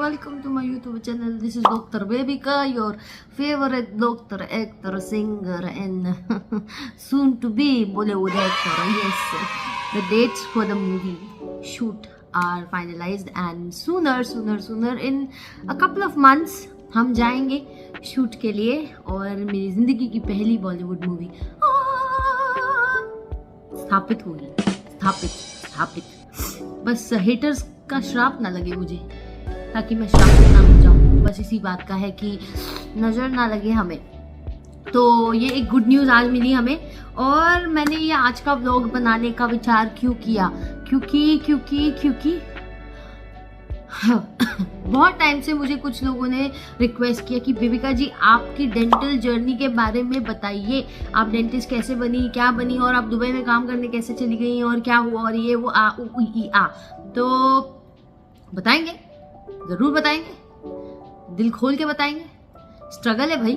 welcome to my YouTube channel. This is Dr. Babika, your favorite doctor, actor, singer, and soon to be Bollywood actor. Yes, the dates for the movie shoot are finalized, and sooner in a couple of months हम जाएंगे shoot के लिए और मेरी जिंदगी की पहली Bollywood movie स्थापित होगी। स्थापित। बस हेटर्स का श्राप ना लगे मुझे, ताकि मैं श्रापित ना हो जाऊं। बस इसी बात का है कि नजर ना लगे हमें। तो ये एक गुड न्यूज आज मिली हमें। और मैंने ये आज का व्लॉग बनाने का विचार क्यों किया, क्योंकि बहुत टाइम से मुझे कुछ लोगों ने रिक्वेस्ट किया कि बेबिका जी आपकी डेंटल जर्नी के बारे में बताइए। आप डेंटिस्ट कैसे बनी, क्या बनी, और आप दुबई में काम करने कैसे चली गई, और क्या हुआ, और ये वो आ। तो बताएंगे, जरूर बताएंगे, दिल खोल के बताएंगे। स्ट्रगल है भाई,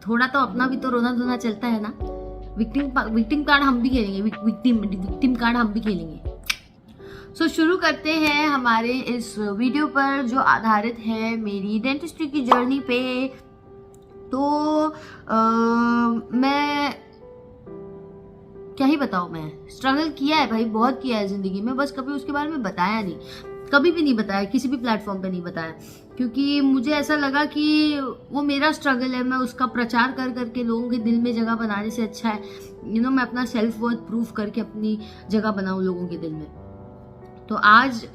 थोड़ा तो अपना भी तो रोना धोना चलता है ना। विक्टिम कार्ड हम भी खेलेंगे, विक्टिम कार्ड हम भी खेलेंगे। सो शुरू करते हैं हमारे इस वीडियो पर, जो आधारित है मेरी डेंटिस्ट्री की जर्नी पे। तो मैं क्या ही बताऊं, मैं स्ट्रगल किया है भाई, बहुत किया है जिंदगी में, बस कभी उसके बारे में बताया नहीं, कभी भी नहीं बताया, किसी भी प्लेटफॉर्म पे नहीं बताया, क्योंकि मुझे ऐसा लगा कि वो मेरा स्ट्रगल है। मैं उसका प्रचार कर करके लोगों के दिल में जगह बनाने से अच्छा है मैं अपना सेल्फ वर्थ प्रूफ करके अपनी जगह बनाऊं लोगों के दिल में। तो आज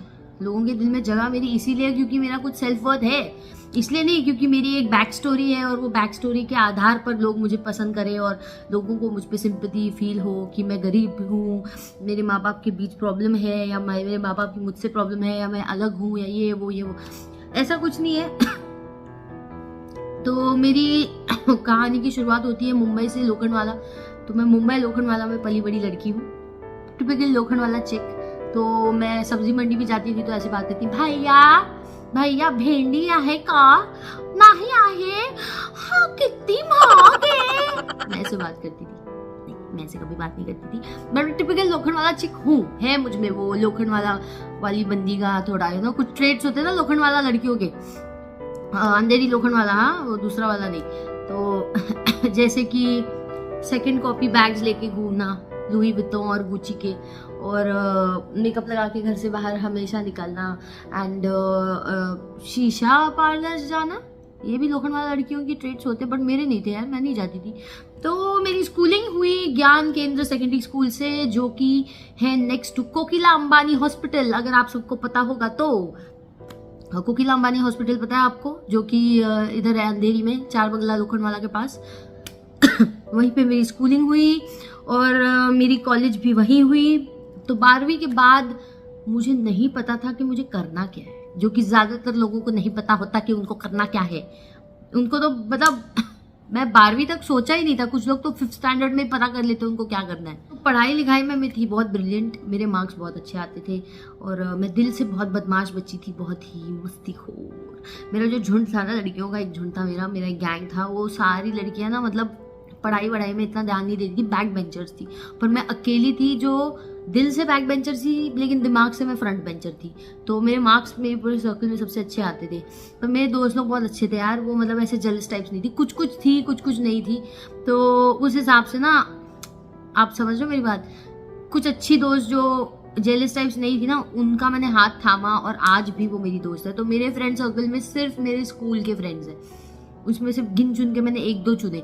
लोगों के दिल में जगह मेरी इसीलिए क्योंकि मेरा कुछ सेल्फ वर्थ है, इसलिए नहीं क्योंकि मेरी एक बैक स्टोरी है और वो बैक स्टोरी के आधार पर लोग मुझे पसंद करें और लोगों को मुझ पे सिंपैथी फील हो कि मैं गरीब हूँ, मेरे माँ बाप के बीच प्रॉब्लम है, या मेरे माँ बाप की मुझसे प्रॉब्लम है, या मैं अलग हूँ, या ये वो ऐसा कुछ नहीं है। तो मेरी कहानी की शुरुआत होती है मुंबई से, लोखंडवाला। तो मैं मुंबई लोखंडवाला में पली बड़ी लड़की हूँ, टिपिकल लोखंडवाला चिक। तो मैं सब्जी मंडी भी जाती थी तो ऐसे बात करती, भैया भेंडी आहे का, नहीं आहे, हाँ कितनी महंग है। मैं ऐसे बात करती थी, नहीं मैं ऐसे कभी बात नहीं करती थी। मैं टिपिकल लोखंडवाला चिक हूँ, है मुझ में वो लोखंडवाला वाली बंदी का थोड़ा कुछ ट्रेड्स होते हैं ना लोखंडवाला लड़कियों के। अंधेरी लोखंडवाला, हाँ वो दूसरा वाला नहीं। तो जैसे कि सेकंड कॉपी बैग्स लेके घूमना, लुई विटॉन और गुची के, और मेकअप लगा के घर से बाहर हमेशा निकलना, एंड शीशा पार्लर जाना, ये भी लोखंडवाला लड़कियों की ट्रेड्स होते, बट मेरे नहीं थे यार, मैं नहीं जाती थी। तो मेरी स्कूलिंग हुई ज्ञान केंद्र सेकेंडरी स्कूल से, जो कि है next to Kokila Ambani hospital, अगर आप सबको पता होगा तो। कोकिला अंबानी हॉस्पिटल पता है आपको, जो कि इधर है अंधेरी में, चार बंगला लोखंडवाला के पास। वहीं पे मेरी स्कूलिंग हुई और मेरी कॉलेज भी वहीं हुई। तो 12वीं के बाद मुझे नहीं पता था कि मुझे करना क्या है, जो कि ज्यादातर लोगों को नहीं पता होता कि उनको करना क्या है। उनको तो मतलब मैं 12वीं तक सोचा ही नहीं था, कुछ लोग तो 5th स्टैंडर्ड में पता कर लेते उनको क्या करना है। तो पढ़ाई लिखाई में मैं थी बहुत ब्रिलियंट, मेरे मार्क्स बहुत अच्छे आते थे, और मैं दिल से बहुत बदमाश बच्ची थी, बहुत ही मस्तीखोर। मेरा जो झुंड था ना, लड़कियों का एक झुंड था, मेरा एक गैंग था, वो सारी लड़कियां ना मतलब पढ़ाई वढ़ाई में इतना ध्यान नहीं देती थी, बैक बेंचर्स थी, पर मैं अकेली थी जो दिल से बैक बेंचर थी, लेकिन दिमाग से मैं फ्रंट बेंचर थी। तो मेरे मार्क्स मेरे पूरे सर्कल में सबसे अच्छे आते थे, पर मेरे दोस्त लोग बहुत अच्छे थे यार, वो मतलब ऐसे जेलस टाइप्स नहीं थी, कुछ थी, कुछ नहीं थी। तो उस हिसाब से ना, आप समझ लो मेरी बात, कुछ अच्छी दोस्त जो जेलस टाइप्स नहीं थी ना, उनका मैंने हाथ थामा, और आज भी वो मेरी दोस्त है। तो मेरे फ्रेंड सर्कल में सिर्फ मेरे स्कूल के फ्रेंड्स हैं, उसमें सिर्फ गिन चुन के मैंने 1-2 चुने।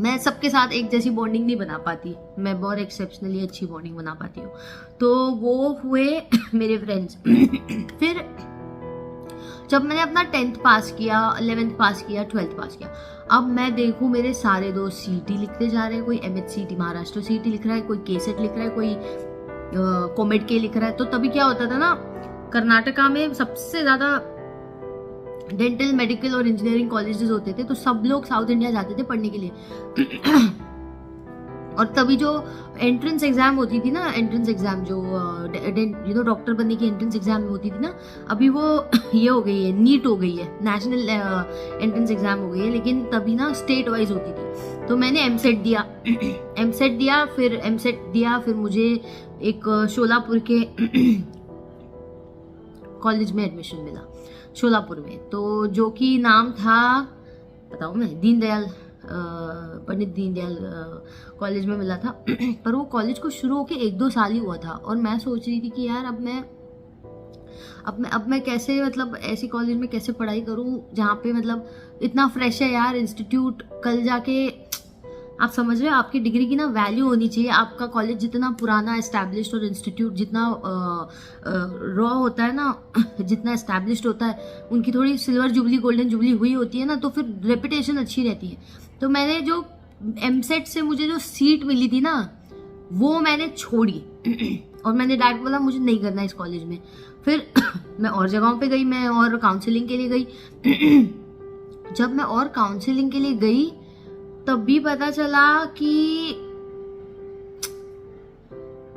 मैं सबके साथ एक जैसी बॉन्डिंग नहीं बना पाती, मैं बहुत एक्सेप्शनली अच्छी बॉन्डिंग बना पाती हूँ। तो वो हुए मेरे फ्रेंड्स। फिर जब मैंने अपना 10th पास किया, 11th पास किया, 12th पास किया, अब मैं देखूं मेरे सारे दोस्त सीटी लिखते जा रहे हैं, कोई MHCT महाराष्ट्र सीटी लिख रहा है, कोई केसेट लिख रहा है, कोई कॉमेड के लिख रहा है। तो तभी क्या होता था ना, कर्नाटका में सबसे ज्यादा डेंटल, मेडिकल और इंजीनियरिंग कॉलेजेस होते थे, तो सब लोग साउथ इंडिया जाते थे पढ़ने के लिए। और तभी जो एंट्रेंस एग्जाम होती थी ना, एंट्रेंस एग्जाम जो डॉक्टर बनने की एंट्रेंस एग्जाम होती थी ना, अभी वो ये हो गई है, नीट हो गई है, नेशनल एंट्रेंस एग्जाम हो गई है, लेकिन तभी ना स्टेट वाइज होती थी। तो मैंने एमसेट दिया, फिर मुझे एक शोलापुर के कॉलेज में एडमिशन मिला शोलापुर में, तो जो कि नाम था, बताऊँ मैं, दीनदयाल, पंडित दीनदयाल कॉलेज में मिला था। पर वो कॉलेज को शुरू होके 1-2 साल ही हुआ था, और मैं सोच रही थी कि यार अब मैं कैसे, मतलब ऐसी कॉलेज में कैसे पढ़ाई करूं जहाँ पे मतलब इतना फ्रेश है यार इंस्टीट्यूट। कल जाके आप समझ रहे हो, आपकी डिग्री की ना वैल्यू होनी चाहिए। आपका कॉलेज जितना पुराना एस्टैब्लिश्ड और इंस्टीट्यूट जितना रॉ होता है ना, जितना एस्टैब्लिश्ड होता है, उनकी थोड़ी सिल्वर जुबली गोल्डन जुबली हुई होती है ना, तो फिर रेपुटेशन अच्छी रहती है। तो मैंने जो एमसेट से मुझे जो सीट मिली थी ना, वो मैंने छोड़ी और मैंने डायरेक्ट बोला मुझे नहीं करना इस कॉलेज में। फिर मैं और जगहों पे गई, मैं और काउंसलिंग के लिए गई। जब मैं और काउंसलिंग के लिए गई तब भी पता चला कि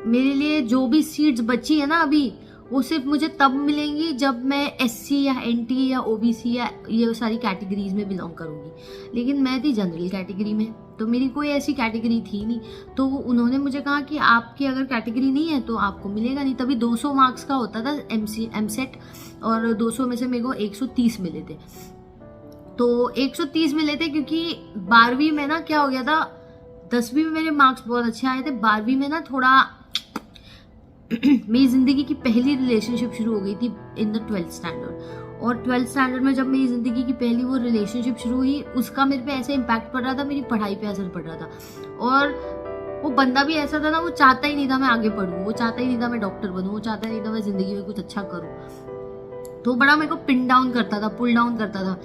मेरे लिए जो भी सीट्स बची है ना अभी, वो सिर्फ मुझे तब मिलेंगी जब मैं एससी या एनटी या ओबीसी या ये सारी कैटेगरीज में बिलोंग करूँगी। लेकिन मैं थी जनरल कैटेगरी में, तो मेरी कोई ऐसी कैटेगरी थी नहीं। तो उन्होंने मुझे कहा कि आपकी अगर कैटेगरी नहीं है तो आपको मिलेगा नहीं। तभी 200 मार्क्स का होता था एमसेट, और 200 में से मेरे को 130 मिले थे। तो 130 मिले थे क्योंकि 12वीं में ना क्या हो गया था, 10वीं में मेरे मार्क्स बहुत अच्छे आए थे, 12वीं में ना थोड़ा मेरी जिंदगी की पहली रिलेशनशिप शुरू हो गई थी इन द 12th स्टैंडर्ड। और 12th स्टैंडर्ड में जब मेरी जिंदगी की पहली वो रिलेशनशिप शुरू हुई, उसका मेरे पे ऐसे इम्पैक्ट पड़ रहा था, मेरी पढ़ाई पे असर पड़ रहा था। और वो बंदा भी ऐसा था ना, वो चाहता ही नहीं था मैं आगे पढ़ूँ, वो चाहता ही नहीं था मैं डॉक्टर बनूँ, वो चाहता ही नहीं था मैं जिंदगी में कुछ अच्छा करूँ। तो बड़ा मेरे को पिन डाउन करता था, पुल डाउन करता था।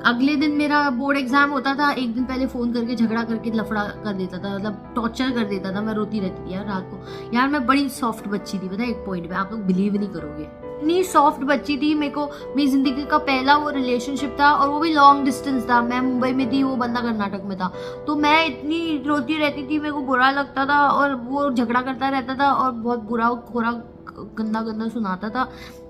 अगले दिन मेरा बोर्ड एग्जाम होता था, एक दिन पहले फोन करके झगड़ा करके लफड़ा कर देता था, मतलब टॉर्चर कर देता था। मैं रोती रहती थी यार रात को। यार मैं बड़ी सॉफ्ट बच्ची थी, पता है, एक पॉइंट पे आप लोग बिलीव नहीं करोगे, इतनी सॉफ्ट बच्ची थी। मेरे को मेरी जिंदगी का पहला वो रिलेशनशिप था, और वो भी लॉन्ग डिस्टेंस था। मैं मुंबई में थी, वो बंदा कर्नाटक में था। तो मैं इतनी रोती रहती थी, मेरे को बुरा लगता था, और वो झगड़ा करता रहता था और बहुत बुरा खोरा गंदा सुनाता था,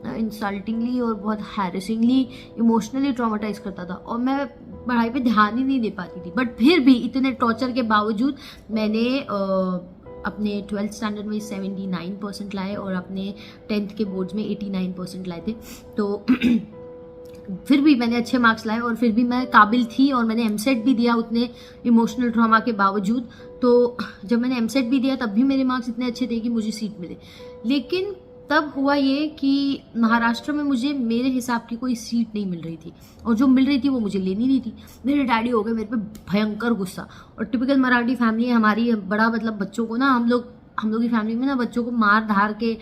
इंसल्टिंगली और बहुत हैरेसिंगली, इमोशनली ट्रॉमेटाइज करता था। और मैं पढ़ाई पे ध्यान ही नहीं दे पाती थी। बट फिर भी इतने टॉर्चर के बावजूद मैंने अपने 12th स्टैंडर्ड में 79% लाए, और अपने 10th के बोर्ड्स में 89% लाए थे। तो फिर भी मैंने अच्छे मार्क्स लाए, और फिर भी मैं काबिल थी, और मैंने एमसेट भी दिया उतने इमोशनल ट्रॉमा के बावजूद। तो जब मैंने एमसेट भी दिया तब भी मेरे मार्क्स इतने अच्छे थे कि मुझे सीट मिले। लेकिन तब हुआ ये कि महाराष्ट्र में मुझे मेरे हिसाब की कोई सीट नहीं मिल रही थी, और जो मिल रही थी वो मुझे लेनी नहीं थी। मेरे डैडी हो गए मेरे पे भयंकर गुस्सा। और टिपिकल मराठी फैमिली है हमारी, बड़ा मतलब बच्चों को ना, हम लोग की फैमिली में ना बच्चों को मार धार के,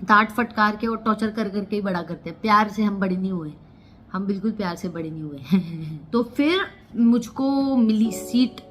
डांट फटकार के और टॉर्चर कर करके ही बड़ा करते हैं। प्यार से हम बड़े नहीं हुए, हम बिल्कुल प्यार से बड़े नहीं हुए। तो फिर मुझको मिली सीट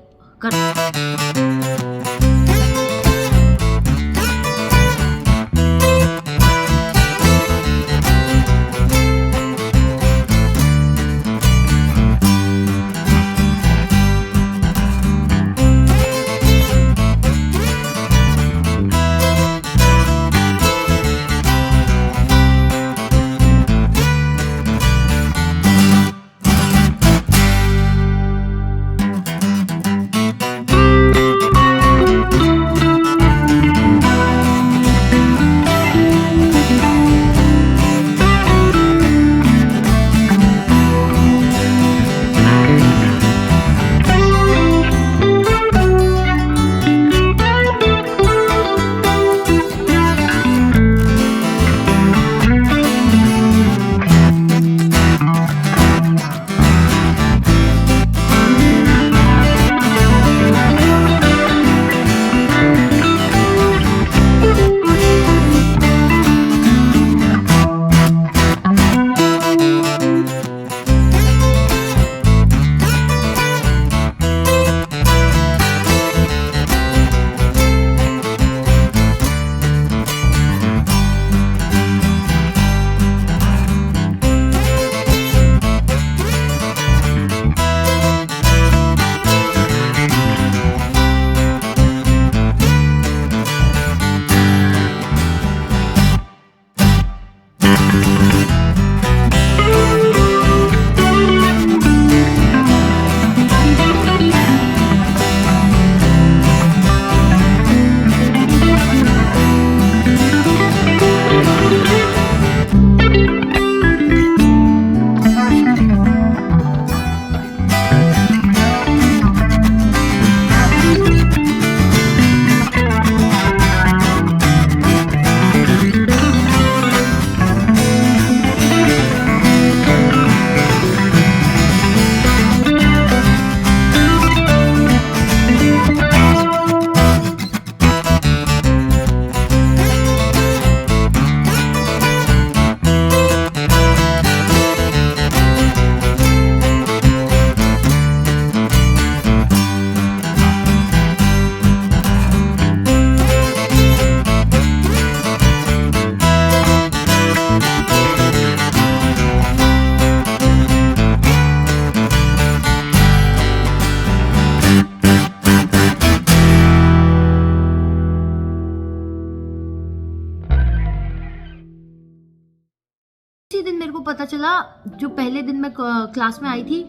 उसी दिन मेरे को पता चला, जो पहले दिन मैं क्लास में आई थी,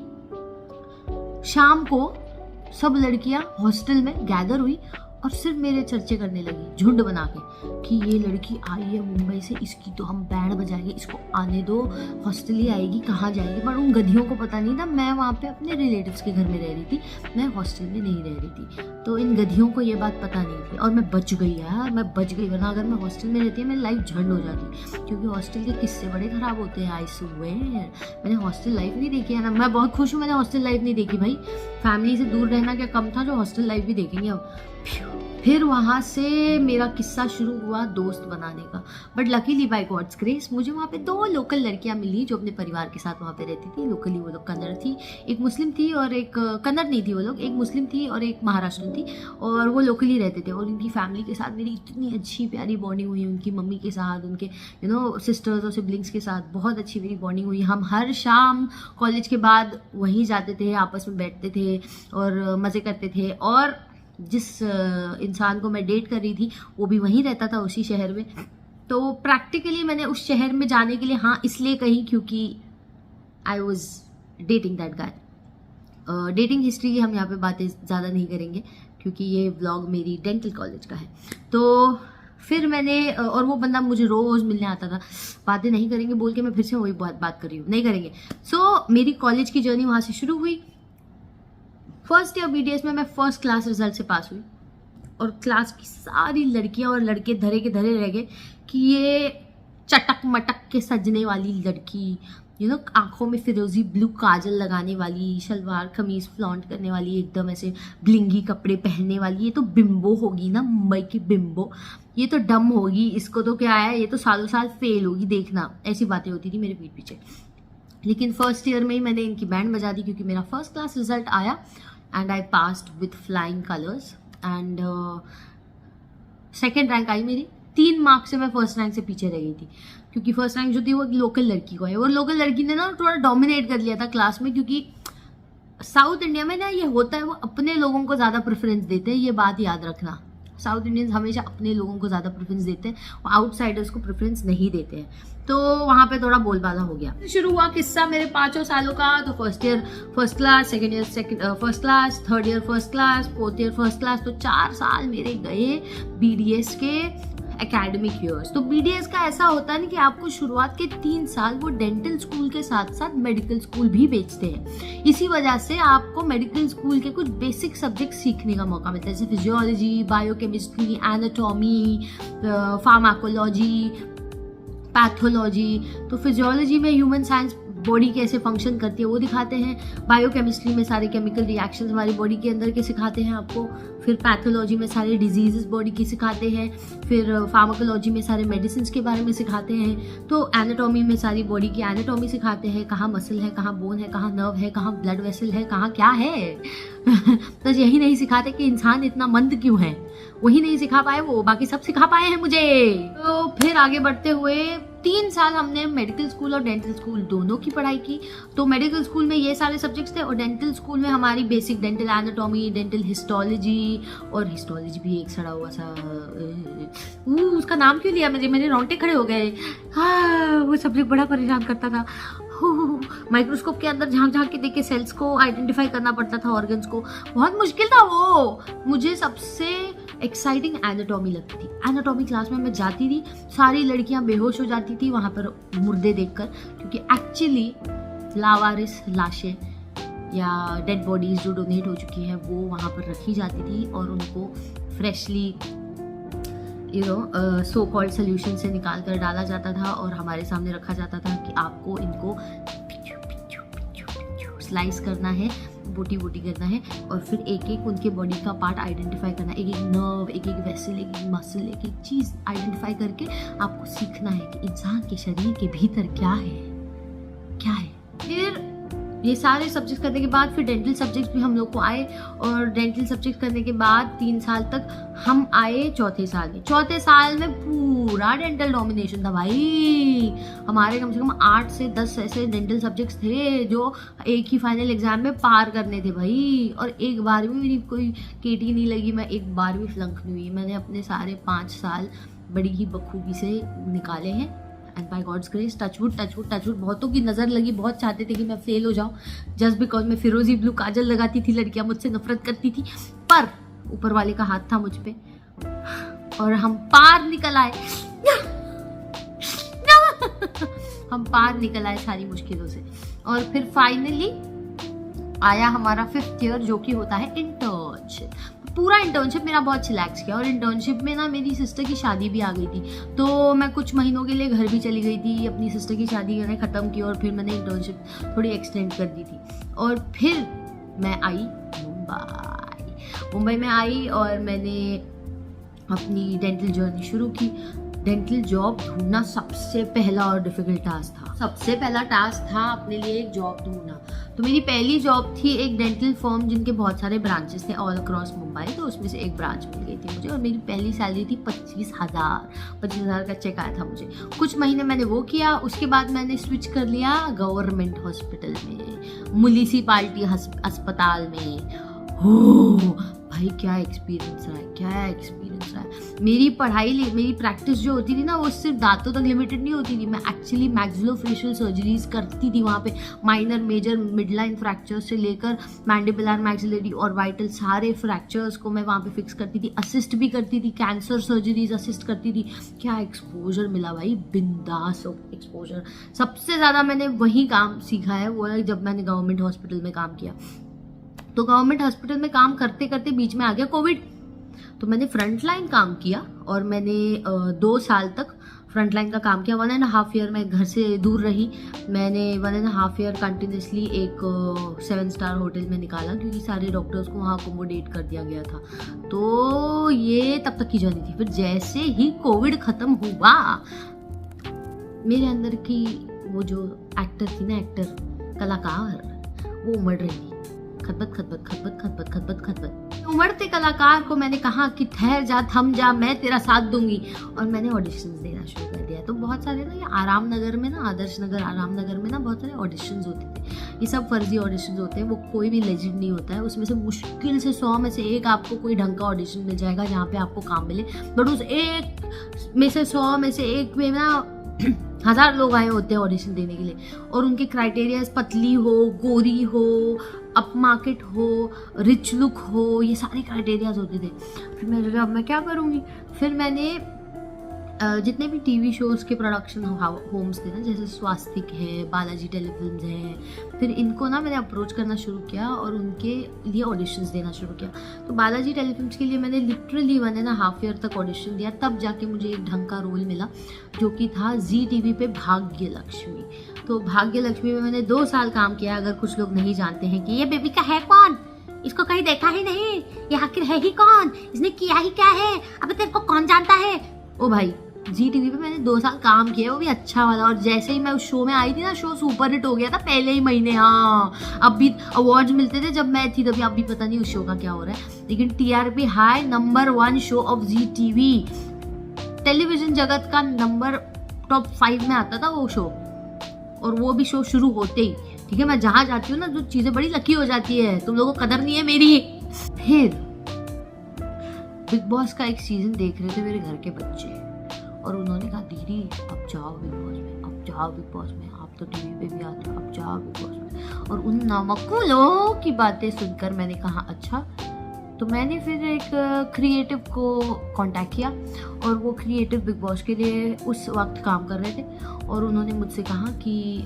शाम को सब लड़कियां हॉस्टल में गैदर हुई और सिर्फ मेरे चर्चे करने लगी, झुंड बना के, कि ये लड़की आई है मुंबई से, इसकी तो हम बैंड बजाएंगे, इसको आने दो, हॉस्टल ही आएगी, कहाँ जाएगी। पर उन गधियों को पता नहीं था मैं वहाँ पे अपने रिलेटिव्स के घर में रह रही थी, मैं हॉस्टल में नहीं रह रही थी। तो इन गधियों को ये बात पता नहीं थी और मैं बच गई यार, मैं बच गई। वरना अगर मैं हॉस्टल में रहती मेरी लाइफ झंड हो जाती, क्योंकि हॉस्टल के किस्से बड़े खराब होते हैं। आई स्वेयर, मैंने हॉस्टल लाइफ नहीं देखी है ना। मैं बहुत खुश हूँ मैंने हॉस्टल लाइफ नहीं देखी भाई, फैमिली से दूर रहना क्या कम था जो हॉस्टल लाइफ भी देखेंगे अब। फिर वहाँ से मेरा किस्सा शुरू हुआ दोस्त बनाने का। But luckily by God's grace मुझे वहाँ पे 2 लोकल लड़कियाँ मिली जो अपने परिवार के साथ वहाँ पे रहती थी। लोकली वो लोग कन्नड़ थी, एक मुस्लिम थी और एक कन्नड़ नहीं थी वो लोग, एक मुस्लिम थी और एक महाराष्ट्र थी, और वो लोकली रहते थे। और उनकी फैमिली के साथ मेरी इतनी अच्छी प्यारी बॉन्डिंग हुई, उनकी मम्मी के साथ, उनके सिस्टर्स और सिबलिंग्स के साथ बहुत अच्छी मेरी बॉन्डिंग हुई। हम हर शाम कॉलेज के बाद वहीं जाते थे, आपस में बैठते थे और मज़े करते थे। और जिस इंसान को मैं डेट कर रही थी वो भी वहीं रहता था, उसी शहर में। तो प्रैक्टिकली मैंने उस शहर में जाने के लिए हाँ इसलिए कही क्योंकि I was dating that guy. Dating history की हम यहाँ पे बातें ज़्यादा नहीं करेंगे क्योंकि ये व्लॉग मेरी डेंटल कॉलेज का है। तो फिर मैंने, और वो बंदा मुझे रोज़ मिलने आता था। बातें नहीं करेंगे बोल के मैं फिर से वही बात कर रही हूँ, नहीं करेंगे। सो मेरी कॉलेज की जर्नी वहाँ से शुरू हुई। फर्स्ट ईयर BDS में मैं फर्स्ट क्लास रिजल्ट से पास हुई और क्लास की सारी लड़कियां और लड़के धरे के धरे रह गए कि ये चटक मटक के सजने वाली लड़की, आंखों में फिरोजी ब्लू काजल लगाने वाली, शलवार कमीज फ्लॉन्ट करने वाली, एकदम ऐसे ब्लिंगी कपड़े पहनने वाली, ये तो बिम्बो होगी ना, मुंबई की बिम्बो, ये तो डम होगी, इसको तो क्या है, ये तो सालों साल फेल होगी, देखना। ऐसी बातें होती थी मेरे पीठ पीछे। लेकिन फर्स्ट ईयर में ही मैंने इनकी बैंड बजा दी क्योंकि मेरा फर्स्ट क्लास रिजल्ट आया and I passed with flying colors and second rank आई मेरी। 3 मार्क्स से मैं फर्स्ट रैंक से पीछे रह गई थी क्योंकि फर्स्ट रैंक जो थी वो लोकल लड़की को है और लोकल लड़की ने ना थोड़ा डोमिनेट कर लिया था क्लास में, क्योंकि साउथ इंडिया में ना ये होता है, वो अपने लोगों को ज़्यादा प्रेफरेंस देते हैं। ये बात याद रखना, साउथ इंडियंस हमेशा अपने लोगों को ज़्यादा प्रेफरेंस देते हैं, वो आउटसाइडर्स को प्रेफरेंस नहीं देते हैं। तो वहाँ पे थोड़ा बोलबाला हो गया। शुरू हुआ किस्सा मेरे 5 सालों का। तो first year first class, second year first class, third year first class, fourth year first class. तो 4 साल मेरे गए BDS के एकेडमिक ईयर्स। तो BDS का ऐसा होता है ना कि आपको शुरुआत के 3 साल वो डेंटल स्कूल के साथ साथ मेडिकल स्कूल भी बेचते हैं। इसी वजह से आपको मेडिकल स्कूल के कुछ बेसिक सब्जेक्ट सीखने का मौका मिलता है, जैसे physiology, biochemistry, anatomy, pharmacology, pathology. तो फिजियोलॉजी में ह्यूमन साइंस बॉडी कैसे फंक्शन करती है वो दिखाते हैं, बायोकेमिस्ट्री में सारे केमिकल रिएक्शंस हमारी बॉडी के अंदर के सिखाते हैं आपको, फिर पैथोलॉजी में सारे डिजीजेस बॉडी की सिखाते हैं, फिर फार्माकोलॉजी में सारे मेडिसिन के बारे में सिखाते हैं। तो एनाटॉमी में सारी बॉडी की एनाटॉमी सिखाते हैं, कहाँ मसल है, कहाँ बोन है, कहाँ नर्व है, कहाँ ब्लड वेसल है, कहाँ क्या है। तो यही नहीं सिखाते कि इंसान इतना मंद क्यों है, वही नहीं सिखा पाए वो, बाकी सब सिखा पाए हैं मुझे। तो फिर आगे बढ़ते हुए 3 साल हमने मेडिकल स्कूल और डेंटल स्कूल दोनों की पढ़ाई की। तो मेडिकल स्कूल में ये सारे सब्जेक्ट्स थे और डेंटल स्कूल में हमारी basic dental anatomy, dental histology, और हिस्टोलॉजी भी एक सड़ा हुआ सा उसका नाम क्यों लिया, मेरे रोंगटे खड़े हो गए। हाँ, वो सब्जेक्ट बड़ा परेशान करता था। माइक्रोस्कोप के अंदर झांक झांक के देख के सेल्स को आइडेंटिफाई करना पड़ता था, ऑर्गन्स को, बहुत मुश्किल था वो। मुझे सबसे एक्साइटिंग एनाटॉमी लगती थी। एनाटॉमी क्लास में मैं जाती थी, सारी लड़कियां बेहोश हो जाती थी वहां पर मुर्दे देखकर, क्योंकि एक्चुअली लावारिस लाशें या डेड बॉडीज जो डोनेट हो चुकी हैं वो वहां पर रखी जाती थी और उनको फ्रेशली सो कॉल्ड सोल्यूशन से निकाल कर डाला जाता था और हमारे सामने रखा जाता था कि आपको इनको स्लाइस करना है, बोटी बोटी करना है, और फिर एक एक उनके बॉडी का पार्ट आइडेंटिफाई करना है, एक एक नर्व, एक एक वेसल, एक एक मसल, एक एक चीज़ आइडेंटिफाई करके आपको सीखना है कि इंसान के शरीर के भीतर क्या है, क्या है। फिर ये सारे सब्जेक्ट करने के बाद फिर डेंटल सब्जेक्ट भी हम लोग को आए, और डेंटल सब्जेक्ट करने के बाद 3 साल तक हम आए चौथे साल में। चौथे साल में पूरा डेंटल डोमिनेशन था भाई। हमारे कम से कम 8 से 10 ऐसे डेंटल सब्जेक्ट्स थे जो एक ही फाइनल एग्जाम में पार करने थे भाई। और एक बार भी मेरी कोई केटी नहीं लगी, मैं एक बार भी फ्लंक नहीं हुई। मैंने अपने सारे 5 साल बड़ी ही बखूबी से निकाले हैं। And by God's grace touchwood touchwood touchwood बहुतों की नज़र लगी, बहुत चाहते थे कि मैं फेल हो जाऊँ जस्ट बिकॉज मैं फिरोजी ब्लू काजल लगाती थी, लड़कियाँ मुझसे नफरत करती थी, पर ऊपर वाले का हाथ था मुझ पे और हम पार निकल आए। हम पार निकल आए सारी मुश्किलों से और फिर फाइनली आया हमारा 5th ईयर जो कि होता है इंटर्नशिप। पूरा इंटर्नशिप मेरा बहुत चिलैक्स किया और इंटर्नशिप में ना मेरी सिस्टर की शादी भी आ गई थी, तो मैं कुछ महीनों के लिए घर भी चली गई थी। अपनी सिस्टर की शादी मैंने ख़त्म की और फिर मैंने इंटर्नशिप थोड़ी एक्सटेंड कर दी थी और फिर मैं आई मुंबई में आई और मैंने अपनी डेंटल जर्नी शुरू की। डेंटल जॉब ढूंढना सबसे पहला और डिफिकल्ट टास्क था। सबसे पहला टास्क था अपने लिए एक जॉब ढूंढना। तो मेरी पहली जॉब थी एक डेंटल फर्म जिनके बहुत सारे ब्रांचेस थे ऑल अक्रॉस मुंबई, तो उसमें से एक ब्रांच मिल गई थी मुझे और मेरी पहली सैलरी थी 25,000 का चेक आया था मुझे। कुछ महीने मैंने वो किया, उसके बाद मैंने स्विच कर लिया गवर्नमेंट हॉस्पिटल में, म्युनिसिपालिटी अस्पताल में। हो भाई क्या एक्सपीरियंस रहा है, क्या एक्सपीरियंस रहा है। मेरी पढ़ाई, मेरी प्रैक्टिस जो होती थी ना वो सिर्फ दांतों तक लिमिटेड नहीं होती थी। मैं एक्चुअली मैक्सिलोफेशियल सर्जरीज करती थी वहाँ पे, माइनर मेजर मिडलाइन फ्रैक्चर्स से लेकर मैंडिबुलर मैक्सिलरी और वाइटल सारे फ्रैक्चर्स को मैं वहाँ पे फिक्स करती थी, असिस्ट भी करती थी, कैंसर सर्जरीज असिस्ट करती थी। क्या एक्सपोजर मिला भाई, बिंदास एक्सपोजर। सबसे ज़्यादा मैंने वही काम सीखा है वो है जब मैंने गवर्नमेंट हॉस्पिटल में काम किया। तो गवर्नमेंट हॉस्पिटल में काम करते करते बीच में आ गया कोविड, तो मैंने फ्रंट लाइन काम किया और मैंने 2 साल तक फ्रंट लाइन का काम किया। 1.5 ईयर मैं घर से दूर रही। मैंने 1.5 ईयर कंटिन्यूसली एक 7 स्टार होटल में निकाला क्योंकि सारे डॉक्टर्स को वहाँ अकोमोडेट कर दिया गया था। तो ये तब तक की जर्नी थी। फिर जैसे ही कोविड ख़त्म हुआ, मेरे अंदर की वो जो एक्टर थी ना, एक्टर कलाकार, वो उमड़ रही थी। खतबत। उमड़ते कलाकार को मैंने कहा कि ठहर जा, थम जा, मैं तेरा साथ दूंगी, और मैंने ऑडिशंस देना शुरू कर दिया। तो बहुत सारे ना ये आराम नगर में ना, आदर्श नगर आराम नगर में ना बहुत सारे ऑडिशंस होते थे। ये सब फर्जी ऑडिशंस होते हैं, वो कोई भी लेजिट नहीं होता है। उसमें से मुश्किल से 100 में से एक आपको कोई ढंग का ऑडिशन मिल जाएगा जहाँ पे आपको काम मिले, बट उस एक में से 100 में से एक में ना 1000 लोग आए होते हैं ऑडिशन देने के लिए, और उनके क्राइटेरियाज पतली हो, गोरी हो, अप मार्केट हो, रिच लुक हो, ये सारे क्राइटेरियाज होते थे। फिर मैंने कहा अब मैं क्या करूँगी। फिर मैंने जितने भी टीवी शोज़ के प्रोडक्शन होम्स थे ना, जैसे स्वास्तिक है, बालाजी टेलीफिल्म्स है, फिर इनको ना मैंने अप्रोच करना शुरू किया और उनके लिए ऑडिशंस देना शुरू किया। तो बालाजी टेलीफिल्म्स के लिए मैंने लिटरली 1.5 ईयर तक ऑडिशन दिया, तब जाके मुझे एक ढंग का रोल मिला जो कि था जी टीवी पे भाग्य लक्ष्मी। तो भाग्य लक्ष्मी में मैंने 2 साल काम किया। अगर कुछ लोग नहीं जानते हैं कि ये बेबी का है कौन, इसको कहीं देखा ही नहीं, ये आखिर है ही कौन, इसने किया ही क्या है, अबे तेरे को कौन जानता है। ओ भाई, जी टीवी पे मैंने 2 साल काम किया, वो भी अच्छा वाला। और जैसे ही मैं उस शो में आई थी ना, शो सुपर हिट हो गया था पहले ही महीने। हाँ, अब भी अवार्ड्स मिलते थे जब मैं थी तभी, अब भी पता नहीं उस शो का क्या हो रहा है, लेकिन TRP high, number 1 show of Zee TV, television जगत का नंबर टॉप 5 में आता था वो शो। और वो भी शो शुरू होते ही, ठीक है, मैं जहाँ जाती हूँ ना जो चीज़ें बड़ी लकी हो जाती है, तुम लोगों को कदर नहीं है मेरी। फिर बिग बॉस का एक सीजन देख रहे थे मेरे घर के बच्चे, और उन्होंने कहा दीदी अब जाओ बिग बॉस में, अब जाओ बिग बॉस में, आप तो टीवी पे भी आते हो, अब जाओ बिग बॉस में। और उन नमकुलों की बातें सुनकर मैंने कहा अच्छा। तो मैंने फिर एक क्रिएटिव को कांटेक्ट किया, और वो क्रिएटिव बिग बॉस के लिए उस वक्त काम कर रहे थे, और उन्होंने मुझसे कहा कि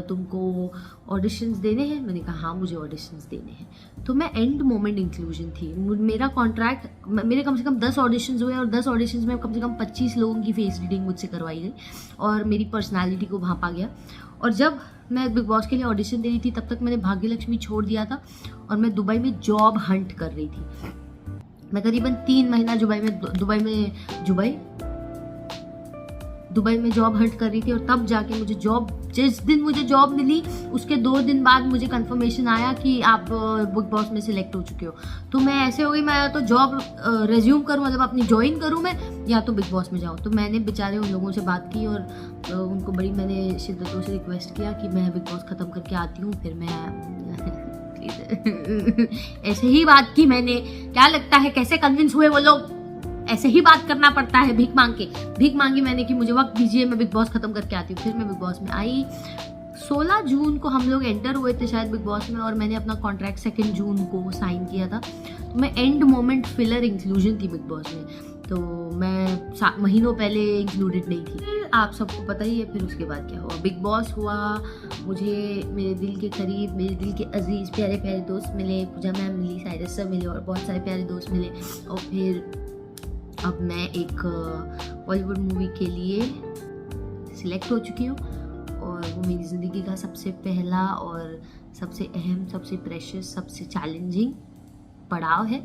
तुमको ऑडिशंस देने हैं। मैंने कहा हाँ मुझे ऑडिशंस देने हैं। तो मैं एंड मोमेंट इंक्लूजन थी। मेरा कॉन्ट्रैक्ट, मेरे कम से कम 10 ऑडिशंस हुए, और 10 ऑडिशंस में कम से कम 25 लोगों की फेस रीडिंग मुझसे करवाई गई, और मेरी पर्सनैलिटी को भांपा गया। और जब मैं बिग बॉस के लिए ऑडिशन दे रही थी तब तक मैंने भाग्य लक्ष्मी छोड़ दिया था, और मैं दुबई में जॉब हंट कर रही थी। मैं करीबन 3 महीना दुबई में जॉब हंट कर रही थी। और तब जाके मुझे जॉब, जिस दिन मुझे जॉब मिली उसके 2 दिन बाद मुझे कंफर्मेशन आया कि आप बिग बॉस में सिलेक्ट हो चुके हो। तो मैं ऐसे हो गई, मैं या तो जॉब रेज्यूम करूँ, मतलब अपनी ज्वाइन करूँ मैं, या तो बिग बॉस में जाऊँ। तो मैंने बेचारे उन लोगों से बात की, और उनको बड़ी मैंने शिद्दतों से रिक्वेस्ट किया कि मैं बिग बॉस ख़त्म करके आती हूँ, फिर मैं ऐसे ही बात की मैंने। क्या लगता है कैसे कन्विंस हुए वो लोग? ऐसे ही बात करना पड़ता है भीख मांग के। भीख मांगी मैंने कि मुझे वक्त दीजिए, मैं बिग बॉस खत्म करके आती हूँ। फिर मैं बिग बॉस में आई। 16 जून को हम लोग एंटर हुए थे शायद बिग बॉस में, और मैंने अपना कॉन्ट्रैक्ट 2 जून को साइन किया था। तो मैं एंड मोमेंट फिलर इंक्लूजन थी बिग बॉस में, तो मैं महीनों पहले इंक्लूडेड नहीं थी। आप सबको पता ही है फिर उसके बाद क्या हुआ। बिग बॉस हुआ, मुझे मेरे दिल के करीब, मेरे दिल के अजीज प्यारे प्यारे दोस्त मिले, पूजा मैम मिली, साइरस सर मिले और बहुत सारे प्यारे दोस्त मिले। और फिर अब मैं एक बॉलीवुड मूवी के लिए सिलेक्ट हो चुकी हूँ, और वो मेरी ज़िंदगी का सबसे पहला और सबसे अहम, सबसे प्रेशियस, सबसे चैलेंजिंग पड़ाव है।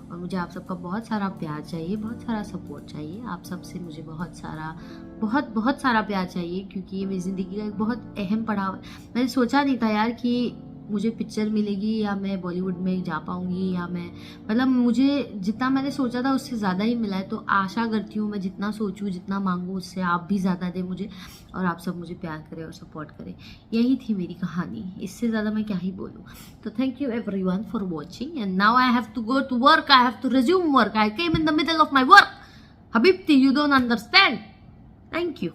और मुझे आप सबका बहुत सारा प्यार चाहिए, बहुत सारा सपोर्ट चाहिए। आप सब से मुझे बहुत सारा प्यार चाहिए, क्योंकि ये मेरी ज़िंदगी का एक बहुत अहम पड़ाव है। मैंने सोचा नहीं था यार कि मुझे पिक्चर मिलेगी या मैं बॉलीवुड में जा पाऊँगी, या मैं मतलब मुझे जितना मैंने सोचा था उससे ज़्यादा ही मिला है। तो आशा करती हूँ मैं जितना सोचूँ, जितना मांगूँ, उससे आप भी ज़्यादा दें मुझे, और आप सब मुझे प्यार करें और सपोर्ट करें। यही थी मेरी कहानी, इससे ज़्यादा मैं क्या ही बोलूँ। तो thank you everyone for watching, and now I have to go to work, I have to resume work, I came in the middle of my work. हबीबती, you don't understand. Thank you.